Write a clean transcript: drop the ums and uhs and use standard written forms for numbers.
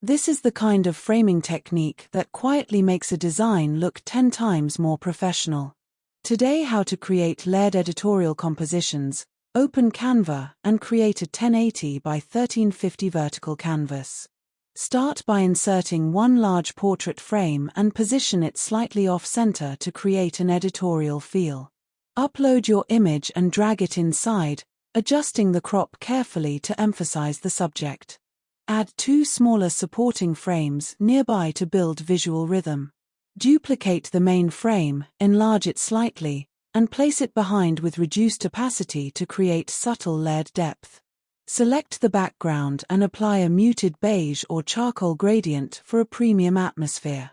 This is the kind of framing technique that quietly makes a design look 10 times more professional. Today, how to create layered editorial compositions. Open Canva and create a 1080 by 1350 vertical canvas. Start by inserting one large portrait frame and position it slightly off-center to create an editorial feel. Upload your image and drag it inside, adjusting the crop carefully to emphasize the subject. Add 2 smaller supporting frames nearby to build visual rhythm. Duplicate the main frame, enlarge it slightly, and place it behind with reduced opacity to create subtle layered depth. Select the background and apply a muted beige or charcoal gradient for a premium atmosphere.